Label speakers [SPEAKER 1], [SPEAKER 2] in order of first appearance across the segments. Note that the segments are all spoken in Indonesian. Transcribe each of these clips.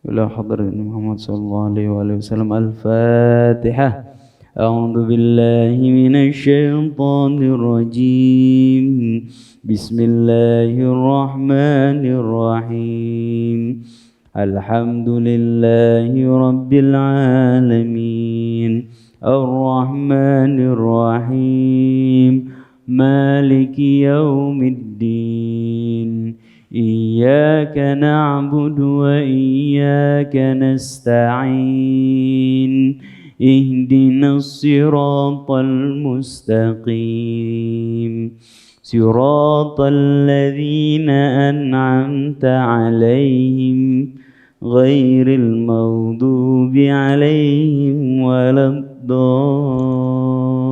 [SPEAKER 1] إلى حضرة محمد صلى الله عليه وآله وسلم. الفاتحة. أعوذ بالله من الشيطان الرجيم. بسم الله الرحمن الرحيم. الحمد لله رب العالمين الرحمن الرحيم مالك يوم الدين إياك نعبد وإياك نستعين اهدنا الصراط المستقيم صراط الذين أنعمت عليهم غير المغضوب عليهم ولا الضالين.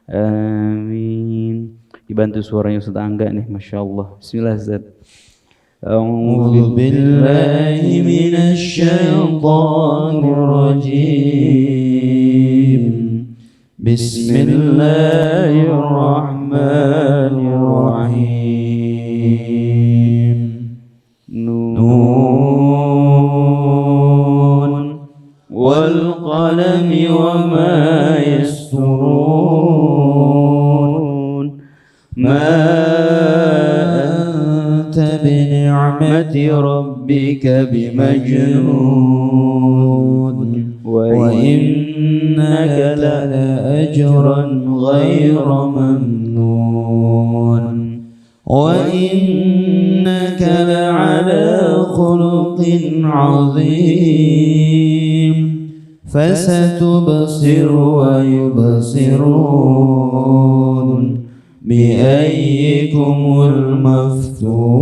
[SPEAKER 1] Amin. Dibantu suaranya Ustaz Angga nih, Masya Allah. Bismillah Ustaz.
[SPEAKER 2] A'udzu billahi minasy syaithanir rajim. Bismillahirrahmanirrahim. Nun wal qalami wama yasturun. Ma anta bini'mati rabbika bimajnun. Wa innaka la ajran ghayra mamnun. Wa innaka la'ala khuluqin 'azim. Fasatubsiru wa yubsirun biayyikumul maftun.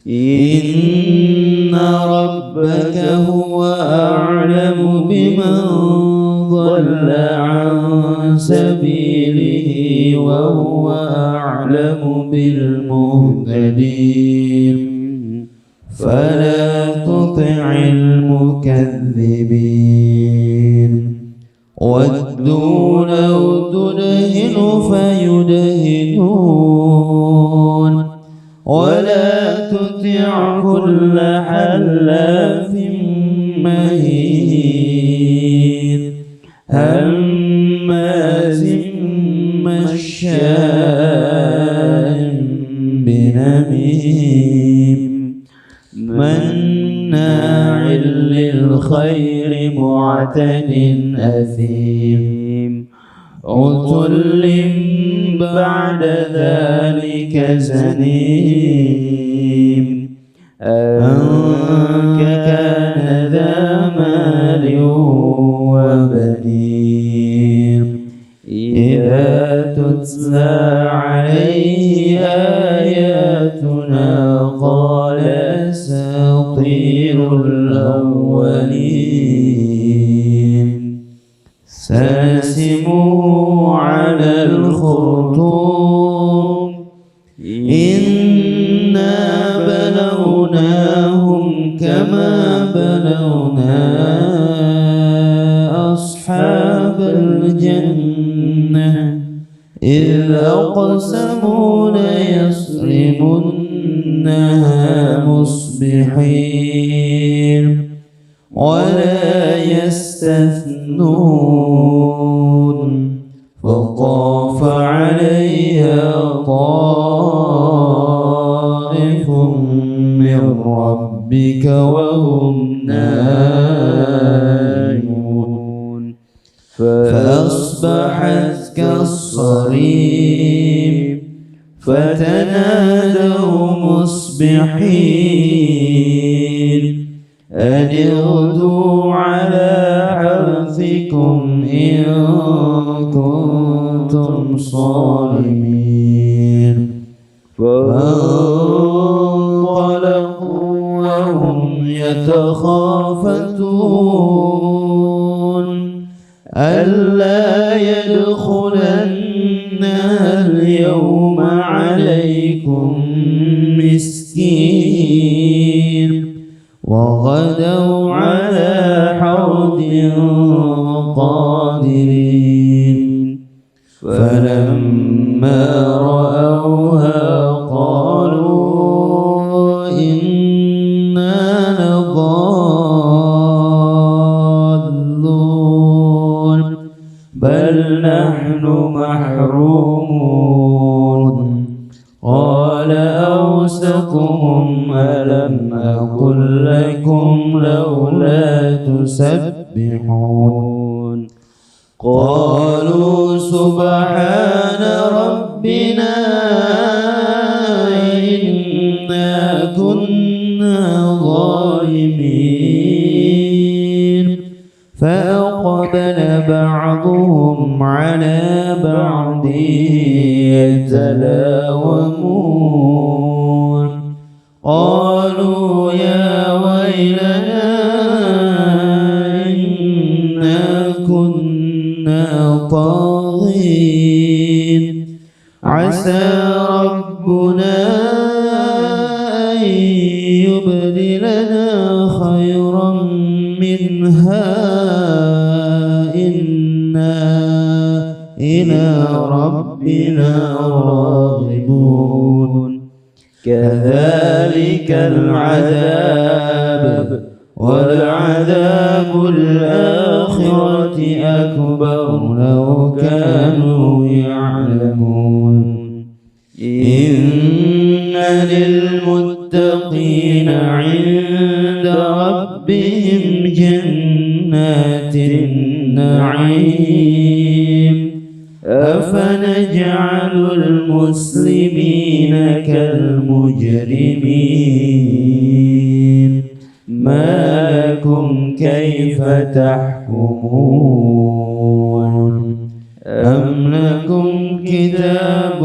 [SPEAKER 2] Inna rabbaka huwa a'lamu biman dhalla 'an sabilihi wa huwa a'lamu bil muhtadin. Fala tuti'il mukaththibin. Waddu law tudhinu fayudhinun. Wala tuti' kulla halafin mahin. Hammazin masya'in binamim. Manna'in lil khairi mu'tadin athim. Utullin ba'da dhalika zanim. Kana dha malin wa banin. Idha tutla alayhi ayatuna qala asatirul awwalin. Sanasimuhu 'alal khurtum. Inna balawnahum kama balawna ashabal jannah idh aqsamu la yasrimunnaha musbihin wa la yastathnun. فطاف عليها طائف من ربك وهم نائمون. فأصبحت كالصريم. فتنادوا مصبحين أن اغدوا على حرثكم إن كنتم صارمين. فانطلقوا وهم يتخافتون ألا يدخلنها اليوم عليكم مسكين. وغدوا على حرد قادرين. فلما رأوها قالوا إن رؤوسكم ألم أقل لكم لولا تسبحون قالوا سبحان ربنا إنا كنا ظالمين فأقبل بعضهم على بعض يتلاومون قالوا يا ويلنا إنا كنا طاغين عسى ربنا أن يبدلنا خيرا منها إنا إلى ربنا راغبون كذلك العذاب ولعذاب الآخرة أكبر لو كانوا يعلمون إن للمتقين عند ربهم جنات النعيم أفنجعل المسلمين كالمجرمين ما لكم كيف تحكمون أم لكم كتاب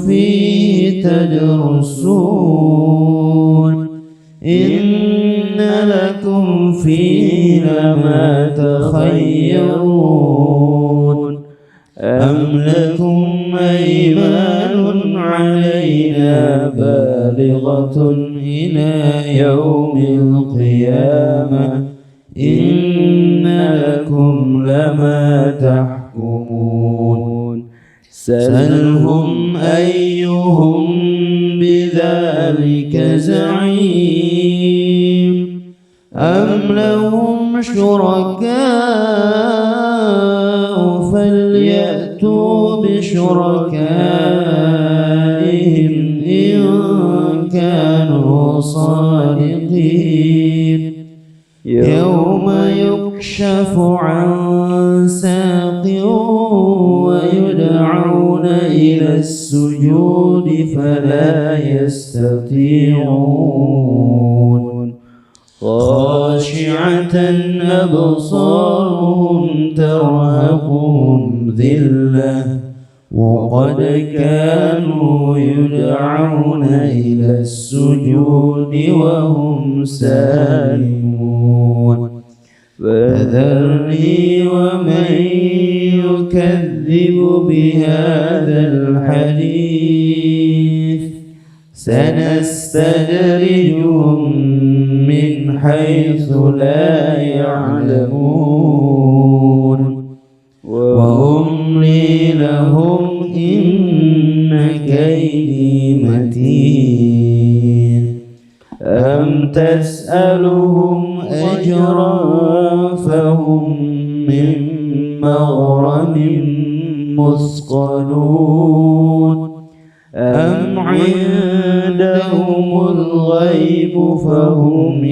[SPEAKER 2] فيه تدرسون إن لكم فيه لما تخيرون أم لكم أيمان علينا بالغة إلى يوم القيامة إن لكم لما تحكمون سلهم أيهم بذلك زعيم أم لهم شركاء فليأتوا بشركائهم إن كانوا صادقين يوم يكشف عن ساق ويدعون إلى السجود فلا يستطيعون خاشعة أبصارهم ترهقهم ذلة وقد كانوا يدعون إلى السجود وهم سالمون فذرني ومن يكذب بهذا الحديث سنستدرجهم من حيث لا يعلمون وأملي لهم إن كيدي متين أم تسألهم أجرا فهم من مغرم مثقلون أم عندهم الغيب فهم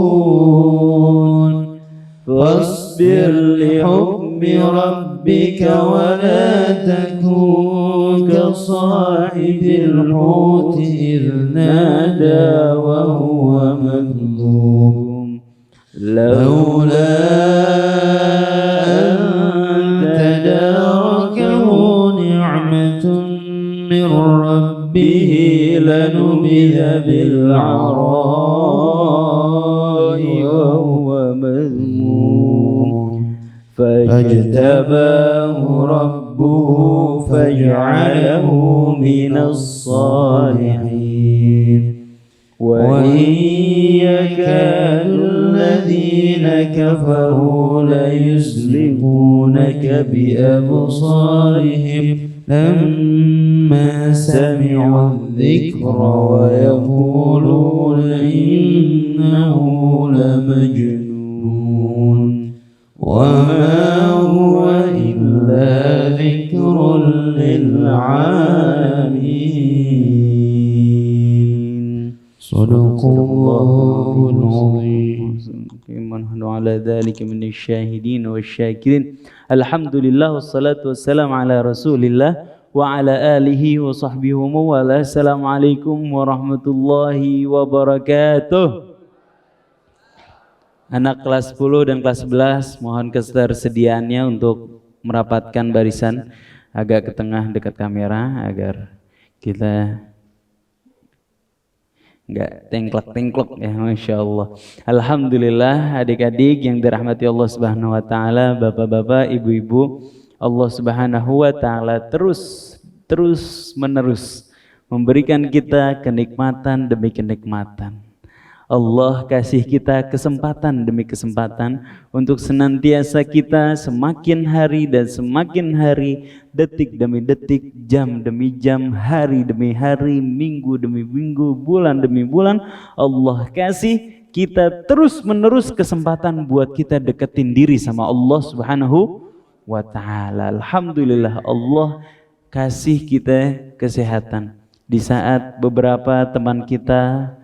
[SPEAKER 2] يكتبون فاصبر لحكم ربك ولا تكن كصاحب الحوت إذ نادى وهو مكذوب لولا أن تداركه نعمة من ربه لنبذ بالعراء وهو مذموم فاجتباه ربه فاجعله من الصالحين وإن يكاد الذين كفروا ليزلقونك بأبصارهم لما سمعوا الذكر ويقولون إنه لمجنون وما هو إلا ذكر للعالمين صدق الله العظيم.
[SPEAKER 1] وعلى ذلك من الشاهدين والشاكرين. Alhamdulillah wassalatu wassalamu ala Rasulillah wa ala alihi wa sahbihi wa mawala. Assalamualaikum warahmatullahi wabarakatuh. Anak kelas 10 dan kelas 11 mohon ketersediaannya untuk merapatkan barisan agak ke tengah dekat kamera agar kita enggak tengklek-tengklek ya, Masya Allah. Alhamdulillah adik-adik yang dirahmati Allah Subhanahu wa Ta'ala, bapak-bapak, ibu-ibu, Allah Subhanahu wa Ta'ala terus menerus memberikan kita kenikmatan demi kenikmatan. Allah kasih kita kesempatan demi kesempatan untuk senantiasa kita semakin hari dan semakin hari, detik demi detik, jam demi jam, hari demi hari, minggu demi minggu, bulan demi bulan, Allah kasih kita terus menerus kesempatan buat kita deketin diri sama Allah Subhanahu wa Ta'ala. Alhamdulillah Allah kasih kita kesehatan di saat beberapa teman kita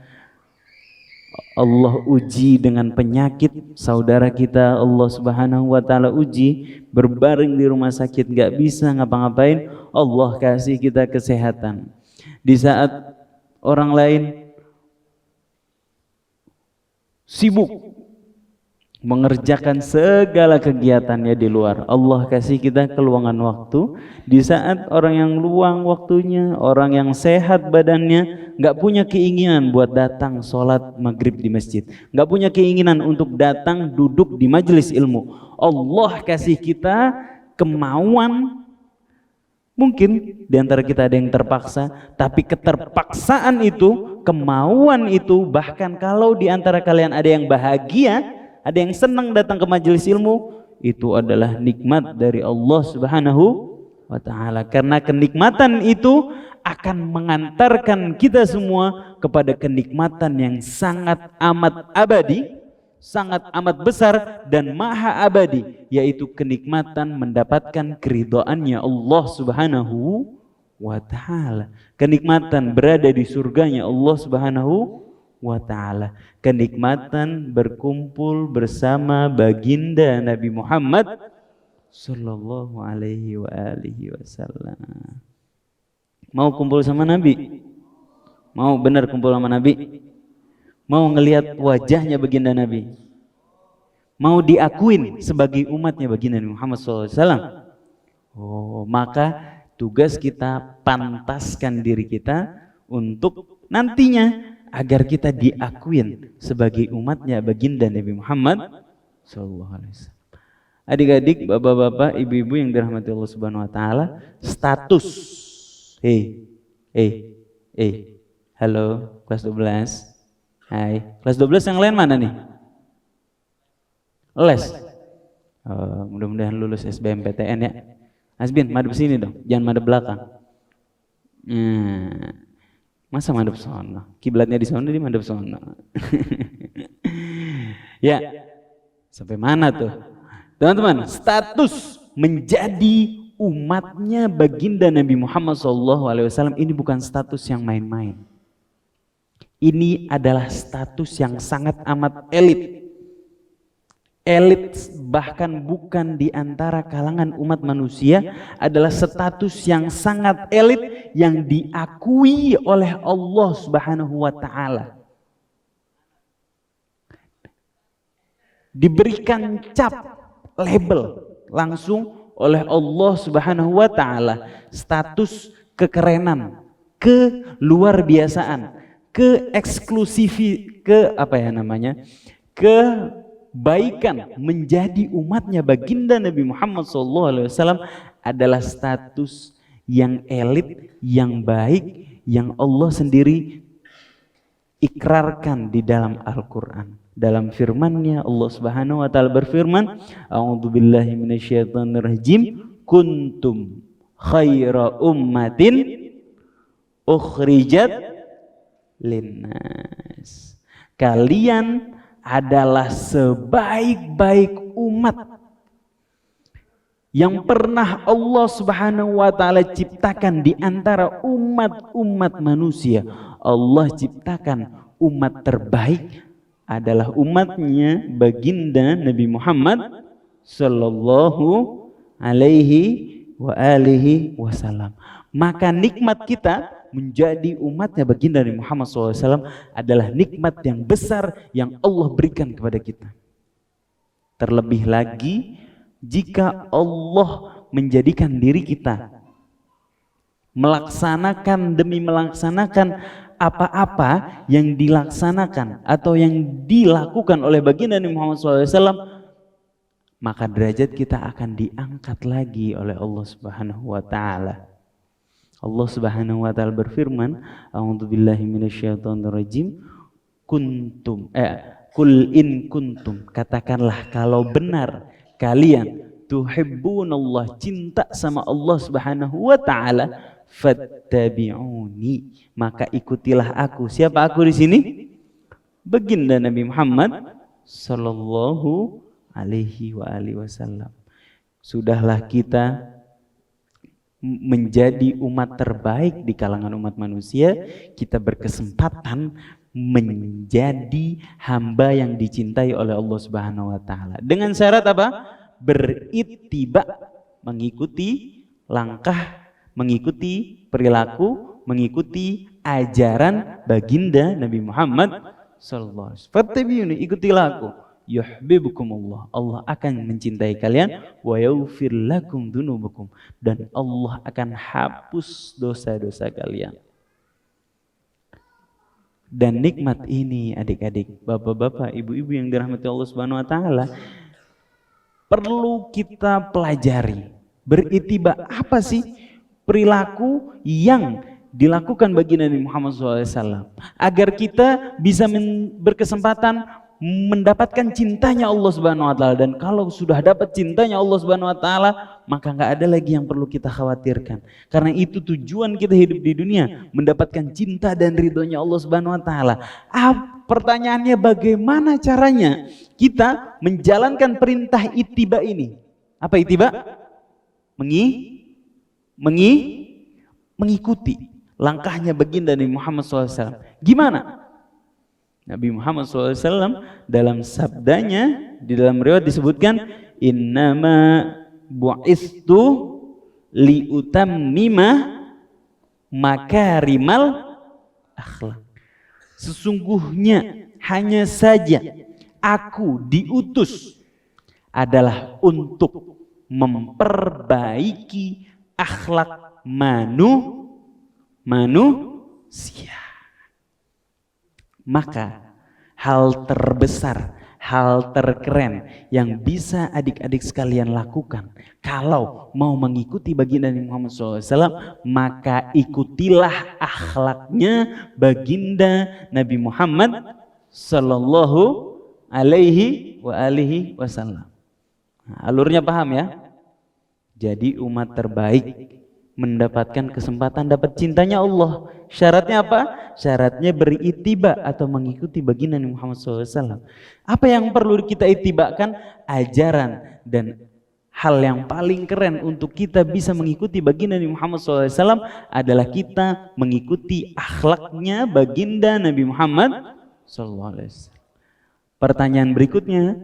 [SPEAKER 1] Allah uji dengan penyakit, saudara kita Allah Subhanahu wa Ta'ala uji berbaring di rumah sakit, gak bisa ngapa-ngapain, Allah kasih kita kesehatan. Di saat orang lain sibuk mengerjakan segala kegiatannya di luar, Allah kasih kita keluangan waktu. Di saat orang yang luang waktunya, orang yang sehat badannya, nggak punya keinginan buat datang sholat maghrib di masjid, nggak punya keinginan untuk datang duduk di majelis ilmu, Allah kasih kita kemauan. Mungkin diantara kita ada yang terpaksa, tapi keterpaksaan itu, kemauan itu, bahkan kalau diantara kalian ada yang bahagia, ada yang senang datang ke majelis ilmu, itu adalah nikmat dari Allah Subhanahu wa Ta'ala. Karena kenikmatan itu akan mengantarkan kita semua kepada kenikmatan yang sangat amat abadi, sangat amat besar dan maha abadi, yaitu kenikmatan mendapatkan keridhaannya Allah Subhanahu wa Ta'ala. Kenikmatan berada di surganya Allah Subhanahu wa Ta'ala, kenikmatan berkumpul bersama baginda Nabi Muhammad sallallahu alaihi wa alihi wasallam. Mau kumpul sama Nabi? Mau benar kumpul sama Nabi? Mau ngelihat wajahnya baginda Nabi? Mau diakuin sebagai umatnya baginda Nabi Muhammad sallallahu alaihi wasallam? Oh, maka tugas kita pantaskan diri kita untuk nantinya agar kita diakuin sebagai umatnya baginda Nabi Muhammad sallallahu alaihi wasallam. Adik-adik, bapak-bapak, ibu-ibu yang dirahmati Allah Subhanahu wa Ta'ala, status. Halo, kelas 12. Hai, kelas 12 yang lain mana nih? Les. Oh, mudah-mudahan lulus SBMPTN ya. Asbin, madep sini dong, jangan madep belakang. Masa madep sono? Kiblatnya di sono, di madep sono. Ya, sampai mana tuh? Teman-teman, status menjadi umatnya baginda Nabi Muhammad SAW ini bukan status yang main-main. Ini adalah status yang sangat amat elit. Elit bahkan bukan di antara kalangan umat manusia, adalah status yang sangat elit yang diakui oleh Allah Subhanahu wa Ta'ala. Diberikan cap, label langsung oleh Allah Subhanahu wa Ta'ala, status kekerenan, keluar biasaan, kebaikan menjadi umatnya baginda Nabi Muhammad SAW adalah status yang elit, yang baik, yang Allah sendiri ikrarkan di dalam Al-Quran. Dalam firman-Nya Allah Subhanahu wa Ta'ala berfirman, A'udzubillahi minasyaitonirrajim, kuntum khaira ummatin ukhrijat linnas. Kalian adalah sebaik-baik umat yang pernah Allah Subhanahu wa Ta'ala ciptakan di antara umat-umat manusia. Allah ciptakan umat terbaik adalah umatnya baginda Nabi Muhammad sallallahu alaihi wa alihi wasallam. Maka nikmat kita menjadi umatnya baginda Nabi Muhammad SAW adalah nikmat yang besar yang Allah berikan kepada kita. Terlebih lagi jika Allah menjadikan diri kita melaksanakan demi melaksanakan apa-apa yang dilaksanakan atau yang dilakukan oleh baginda Nabi Muhammad SAW, maka derajat kita akan diangkat lagi oleh Allah Subhanahu wa taala. Allah Subhanahu wa taala berfirman, a'udzubillahi minasyaitonirrajim, qul in kuntum, katakanlah kalau benar kalian tuhibbunallah, cinta sama Allah Subhanahu wa taala, fattabi'uni, maka ikutilah aku. Siapa aku di sini? Baginda Nabi Muhammad sallallahu alaihi wa alihi wasallam. Sudahlah kita menjadi umat terbaik di kalangan umat manusia, kita berkesempatan menjadi hamba yang dicintai oleh Allah Subhanahu wa taala. Dengan syarat apa? Berittiba, mengikuti langkah, mengikuti perilaku, mengikuti ajaran baginda Nabi Muhammad sallallahu alaihi wasallam. Fattabi'uni, ikutilah aku. Yuhibbukumullah, Allah akan mencintai kalian, wa yaghfir lakum dzunubakum, dan Allah akan hapus dosa-dosa kalian. Dan nikmat ini adik-adik, bapak-bapak, ibu-ibu yang dirahmati Allah Subhanahu wa taala, perlu kita pelajari. Berittiba, apa sih perilaku yang dilakukan baginda Nabi Muhammad SAW agar kita bisa berkesempatan mendapatkan cintanya Allah Subhanahu wa taala. Dan kalau sudah dapat cintanya Allah Subhanahu wa taala, maka enggak ada lagi yang perlu kita khawatirkan. Karena itu tujuan kita hidup di dunia, mendapatkan cinta dan ridhonya Allah Subhanahu wa taala. Pertanyaannya, bagaimana caranya kita menjalankan perintah ittiba ini? Apa ittiba? Mengikuti langkahnya baginda Nabi Muhammad SAW. Gimana? Nabi Muhammad SAW dalam sabdanya, di dalam riwayat disebutkan, innama bu'istu liutammima makarimal akhlak. Sesungguhnya hanya saja aku diutus adalah untuk memperbaiki akhlak manusia. Maka hal terbesar, hal terkeren yang bisa adik-adik sekalian lakukan kalau mau mengikuti baginda Nabi Muhammad SAW, maka ikutilah akhlaknya baginda Nabi Muhammad Sallallahu alaihi wasallam. Nah, alurnya paham ya? Jadi umat terbaik mendapatkan kesempatan dapat cintanya Allah. Syaratnya apa? Syaratnya berittiba atau mengikuti baginda Nabi Muhammad SAW. Apa yang perlu kita ittibakan? Ajaran dan hal yang paling keren untuk kita bisa mengikuti baginda Nabi Muhammad SAW adalah kita mengikuti akhlaknya baginda Nabi Muhammad SAW. Pertanyaan berikutnya,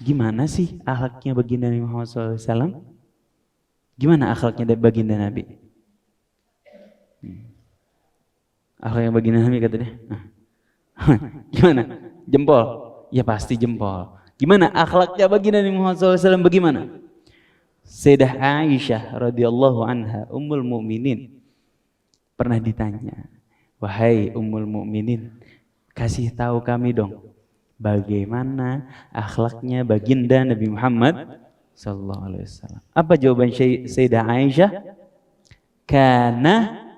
[SPEAKER 1] gimana sih akhlaknya baginda Nabi Muhammad SAW? Gimana akhlaknya dari baginda Nabi? Akhlaknya baginda Nabi kata dia. Gimana? Jempol? Ya pasti jempol. Gimana akhlaknya baginda Nabi Muhammad SAW? Bagaimana? Sayyidah Aisyah radhiyallahu anha, Ummul Mukminin, pernah ditanya, wahai Ummul Mukminin, kasih tahu kami dong, bagaimana akhlaknya baginda Nabi Muhammad sallallahu alaihi wasallam. Apa jawaban Sayyidah Aisyah? Kana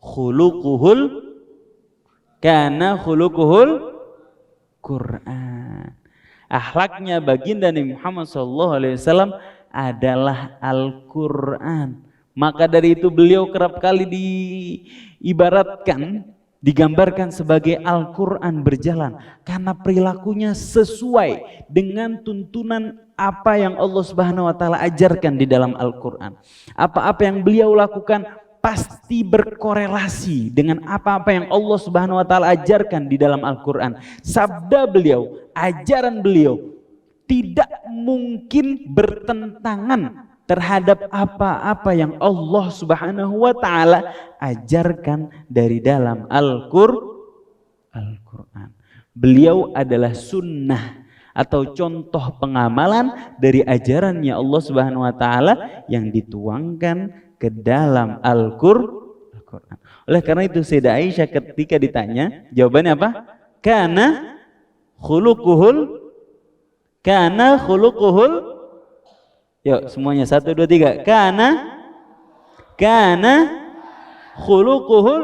[SPEAKER 1] khuluquhul Quran. Akhlaknya baginda Nabi Muhammad sallallahu alaihi wasallam adalah Al-Quran. Maka dari itu beliau kerap kali diibaratkan, digambarkan sebagai Al-Quran berjalan, karena perilakunya sesuai dengan tuntunan apa yang Allah Subhanahu wa taala ajarkan di dalam Al-Quran. Apa-apa yang beliau lakukan pasti berkorelasi dengan apa-apa yang Allah Subhanahu wa taala ajarkan di dalam Al-Qur'an. Sabda beliau, ajaran beliau tidak mungkin bertentangan terhadap apa-apa yang Allah Subhanahu wa taala ajarkan dari dalam Al-Qur'an. Beliau adalah sunnah atau contoh pengamalan dari ajarannya Allah Subhanahu wa taala yang dituangkan ke dalam Al-Qur'an. Oleh karena itu Sayyidah Aisyah ketika ditanya, jawabannya apa? Kana khuluquhul yuk semuanya 1 2 3. Kana khuluquhul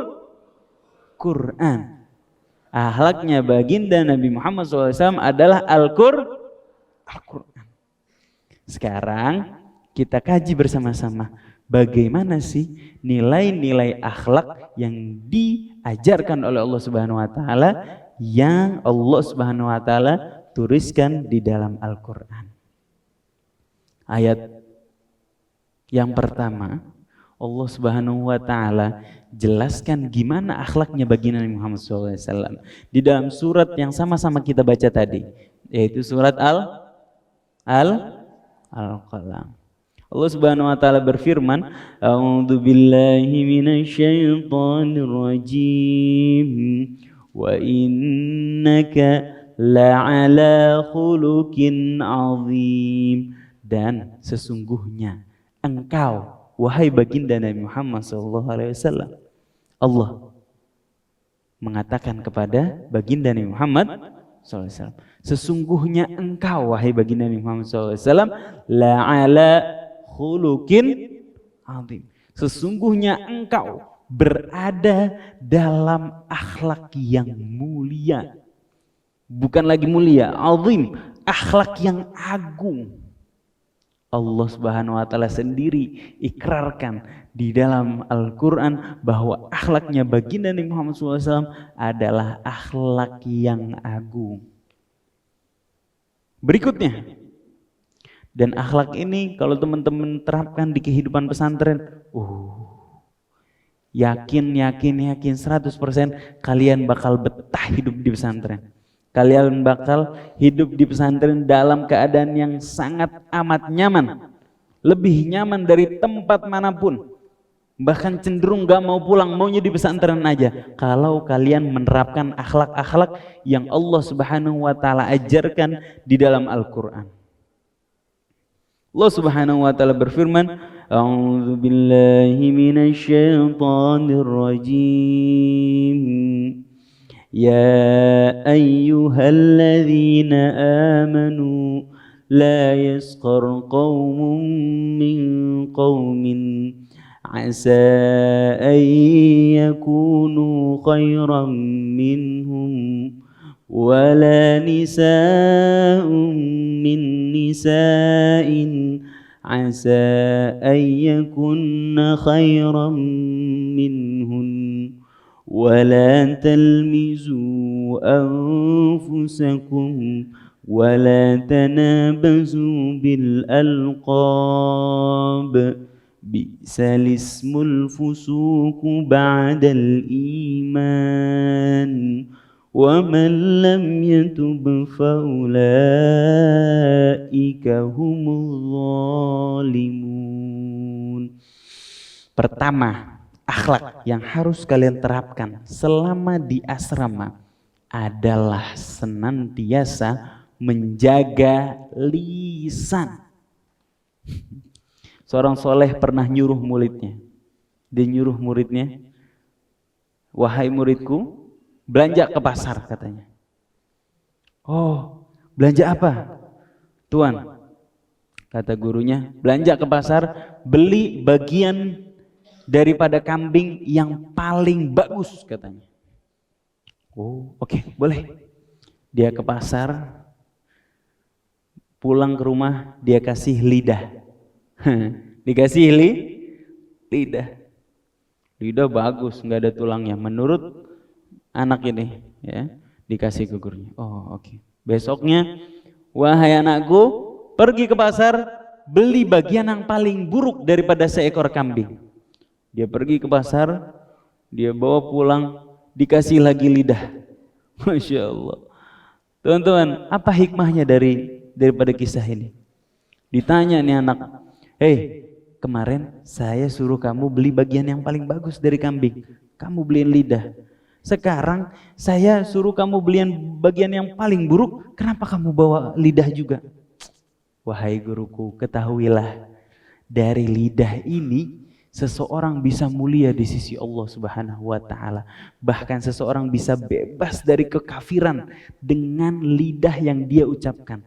[SPEAKER 1] Qur'an. Akhlaknya baginda Nabi Muhammad SAW adalah Al-Qur'an. Sekarang kita kaji bersama-sama bagaimana sih nilai-nilai akhlak yang diajarkan oleh Allah Subhanahu wa taala, yang Allah Subhanahu wa taala tuliskan di dalam Al-Qur'an. Ayat yang pertama, Allah Subhanahu wa taala jelaskan gimana akhlaknya baginda Nabi Muhammad SAW di dalam surat yang sama-sama kita baca tadi, yaitu surat Al-Qalam. Allah Subhanahu wa taala berfirman, "A'udzu billahi minasyaitonir rajim. Wa innaka la'ala khuluqin 'azim." Dan sesungguhnya engkau, wahai baginda Nabi Muhammad SAW, Allah mengatakan kepada baginda Nabi Muhammad SAW, sesungguhnya engkau, wahai baginda Nabi Muhammad SAW, la'ala khuluqin azim. Sesungguhnya engkau berada dalam akhlak yang mulia. Bukan lagi mulia, azim, akhlak yang agung. Allah Subhanahu wa taala sendiri ikrarkan di dalam Al-Qur'an bahwa akhlaknya baginda Nabi Muhammad SAW adalah akhlak yang agung. Berikutnya, dan akhlak ini kalau teman-teman terapkan di kehidupan pesantren, yakin 100% kalian bakal betah hidup di pesantren. Kalian bakal hidup di pesantren dalam keadaan yang sangat amat nyaman. Lebih nyaman dari tempat manapun. Bahkan cenderung gak mau pulang, maunya di pesantren aja. Kalau kalian menerapkan akhlak-akhlak yang Allah Subhanahu wa taala ajarkan di dalam Al-Qur'an. Allah Subhanahu wa taala berfirman, "A'udzu billahi minasyaitonir rajim. Ya ayyuhalladzina amanu la yaskhar qaumun min qaumin asa an yakunu khairan minhum wala nisa'un min nisa'in asa an yakunna khairan minhun ولا تلمزوا أنفسكم ولا تنابزوا بالألقاب بئس الاسم الفسوق بعد الإيمان ومن لم يتب فأولئك هم الظالمون. Pertama, akhlak yang harus kalian terapkan selama di asrama adalah senantiasa menjaga lisan. Seorang soleh pernah nyuruh muridnya. Dia nyuruh muridnya, "Wahai muridku, belanja ke pasar," katanya. "Oh, belanja apa?" "Tuan," kata gurunya, "belanja ke pasar, beli bagian daripada kambing yang paling bagus," katanya. "Oh, oke, boleh." Dia ke pasar, pulang ke rumah, dia kasih lidah. Dikasih lidah. Lidah bagus, nggak ada tulangnya. Menurut anak ini, ya, dikasih ke gurunya. "Oh, oke. Besoknya, wahai anakku, pergi ke pasar, beli bagian yang paling buruk daripada seekor kambing." Dia pergi ke pasar, dia bawa pulang, dikasih lagi lidah. Masya Allah. Teman-teman, apa hikmahnya daripada kisah ini? Ditanya nih anak, hei, kemarin saya suruh kamu beli bagian yang paling bagus dari kambing, kamu beliin lidah. Sekarang saya suruh kamu beliin bagian yang paling buruk, kenapa kamu bawa lidah juga? Wahai guruku, ketahuilah, dari lidah ini seseorang bisa mulia di sisi Allah Subhanahu wa taala. Bahkan seseorang bisa bebas dari kekafiran dengan lidah yang dia ucapkan.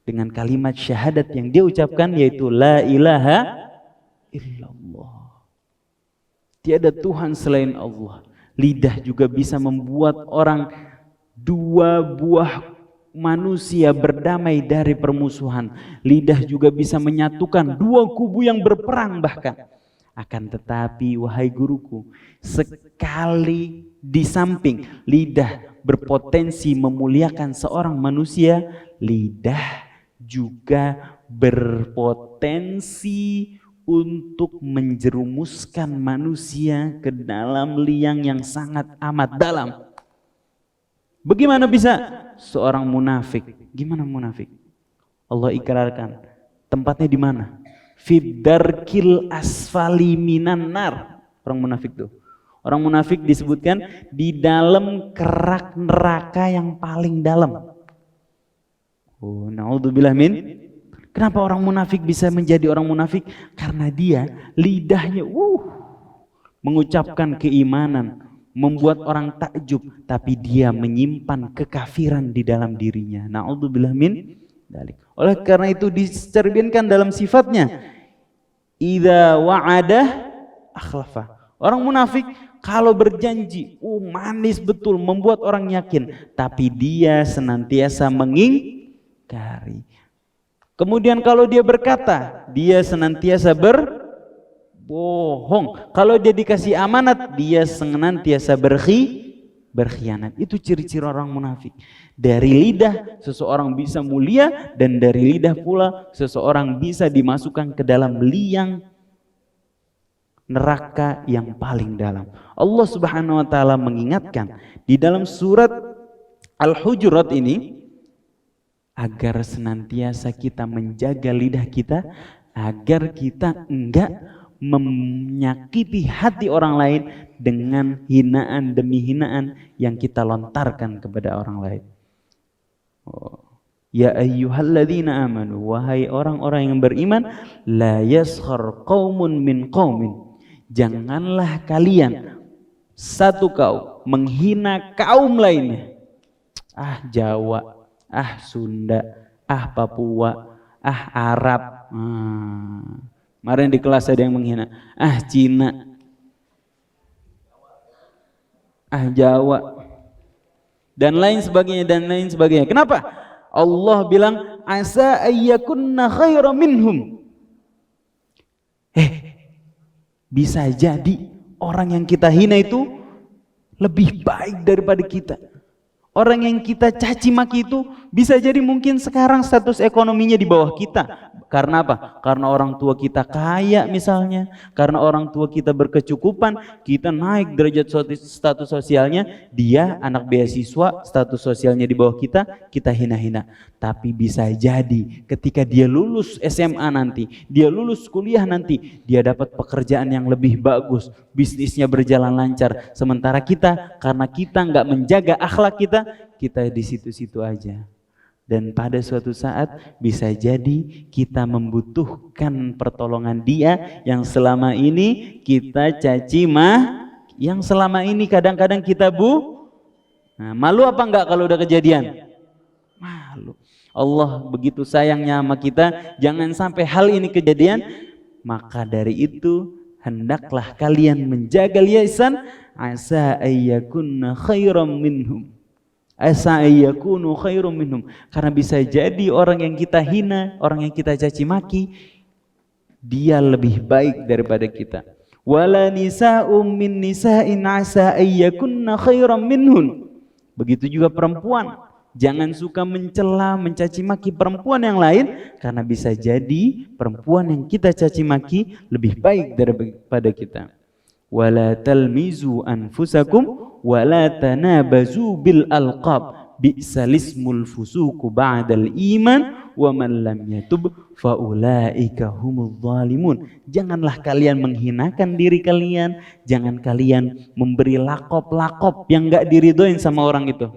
[SPEAKER 1] Dengan kalimat syahadat yang dia ucapkan, yaitu la ilaha illallah. Tiada Tuhan selain Allah. Lidah juga bisa membuat orang, dua buah manusia berdamai dari permusuhan. Lidah juga bisa menyatukan dua kubu yang berperang bahkan. Akan tetapi wahai guruku, sekali di samping lidah berpotensi memuliakan seorang manusia, lidah juga berpotensi untuk menjerumuskan manusia ke dalam liang yang sangat amat dalam. Bagaimana bisa? Seorang munafik. Gimana munafik? Allah ikrarkan. Tempatnya di mana? Fiddarkil asfali minan nar. Orang munafik tuh. Orang munafik disebutkan di dalam kerak neraka yang paling dalam. Oh, naudzubillah min. Kenapa orang munafik bisa menjadi orang munafik? Karena dia lidahnya mengucapkan keimanan, membuat orang takjub, tapi dia menyimpan kekafiran di dalam dirinya. Naudzubillah min dzalik. Oleh karena itu dicerminkan dalam sifatnya, idza wa'ada akhlafa. Orang munafik kalau berjanji, manis betul, membuat orang yakin, tapi dia senantiasa mengingkari. Kemudian kalau dia berkata, dia senantiasa berbohong. Kalau dia dikasih amanat, dia senantiasa berkhianat. Itu ciri-ciri orang munafik. Dari lidah seseorang bisa mulia, dan dari lidah pula seseorang bisa dimasukkan ke dalam liang neraka yang paling dalam. Allah Subhanahu wa taala mengingatkan di dalam surat Al-Hujurat ini, agar senantiasa kita menjaga lidah kita, agar kita enggak menyakiti hati orang lain dengan hinaan demi hinaan yang kita lontarkan kepada orang lain. Ya ayyuhalladzina amanu, wahai orang-orang yang beriman, la yaskhar qaumun min qaumin. Janganlah kalian satu kaum menghina kaum lainnya. Jawa, Sunda, Papua, Arab. Kemarin di kelas ada yang menghina. Cina, Jawa, dan lain sebagainya dan lain sebagainya. Kenapa? Allah bilang asa ayyakunna khairan minhum. Bisa jadi orang yang kita hina itu lebih baik daripada kita. Orang yang kita caci maki itu bisa jadi mungkin sekarang status ekonominya di bawah kita. Karena apa? Karena orang tua kita kaya misalnya. Karena orang tua kita berkecukupan, kita naik derajat status sosialnya. Dia anak beasiswa, status sosialnya di bawah kita hina-hina. Tapi bisa jadi ketika dia lulus SMA nanti, dia lulus kuliah nanti, dia dapat pekerjaan yang lebih bagus, bisnisnya berjalan lancar. Sementara kita, karena kita nggak menjaga akhlak kita di situ-situ aja. Dan pada suatu saat bisa jadi kita membutuhkan pertolongan dia yang selama ini kita caci yang selama ini kadang-kadang kita malu apa enggak kalau udah kejadian? Malu. Allah begitu sayangnya sama kita, jangan sampai hal ini kejadian. Maka dari itu hendaklah kalian menjaga lisan, asa ayyakunna khairam minhum. Asa ayyakunu khairum minhum. Karena bisa jadi orang yang kita hina, orang yang kita caci maki, dia lebih baik daripada kita. Wala nisa'um min nisa'in asa ayyakunna khairam minhun. Begitu juga perempuan, jangan suka mencela, mencaci maki perempuan yang lain, karena bisa jadi perempuan yang kita caci maki lebih baik daripada kita. wala talmizu anfusakum wala tanabazu bil alqab bi'sal ismul fusuqu ba'dal iman wa man lam yatub faulaika humudz zalimun. Janganlah kalian menghinakan diri kalian, jangan kalian memberi lakop-lakop yang enggak diridhoin sama orang itu.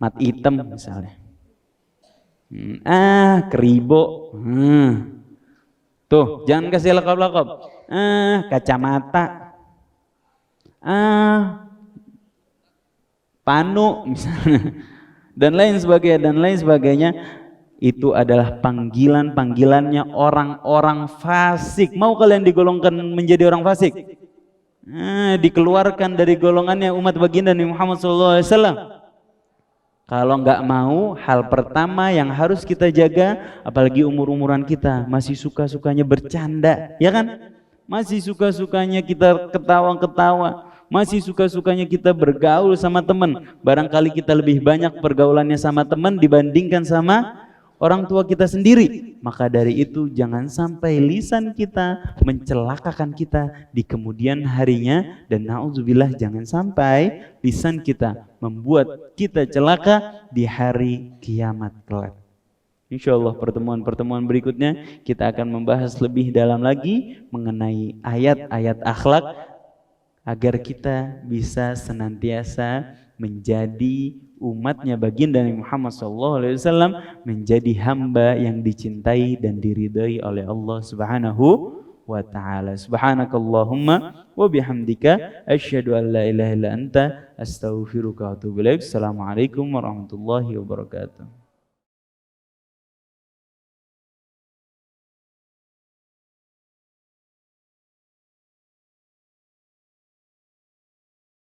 [SPEAKER 1] Mat hitam misalnya. Keribo. Tuh, jangan kasih lakop-lakop. Kacamata. Panu misalnya. Dan lain sebagainya, itu adalah panggilannya orang-orang fasik. Mau kalian digolongkan menjadi orang fasik? Dikeluarkan dari golongannya umat baginda Nabi Muhammad SAW. Kalau nggak mau, hal pertama yang harus kita jaga, apalagi umur-umuran kita masih suka-sukanya bercanda, ya kan? Masih suka-sukanya kita ketawa-ketawa. Masih suka-sukanya kita bergaul sama teman. Barangkali kita lebih banyak pergaulannya sama teman dibandingkan sama orang tua kita sendiri. Maka dari itu jangan sampai lisan kita mencelakakan kita di kemudian harinya. Dan na'udzubillah, jangan sampai lisan kita membuat kita celaka di hari kiamat kelak. Insyaallah pertemuan-pertemuan berikutnya kita akan membahas lebih dalam lagi mengenai ayat-ayat akhlak, agar kita bisa senantiasa menjadi umatnya baginda Nabi Muhammad SAW, menjadi hamba yang dicintai dan diridhai oleh Allah Subhanahu wa ta'ala. Subhanakallahumma wa bihamdika asyhadu an la ilaha illa anta astaghfiruka wa atubu ilaik. Assalamualaikum warahmatullahi wabarakatuh.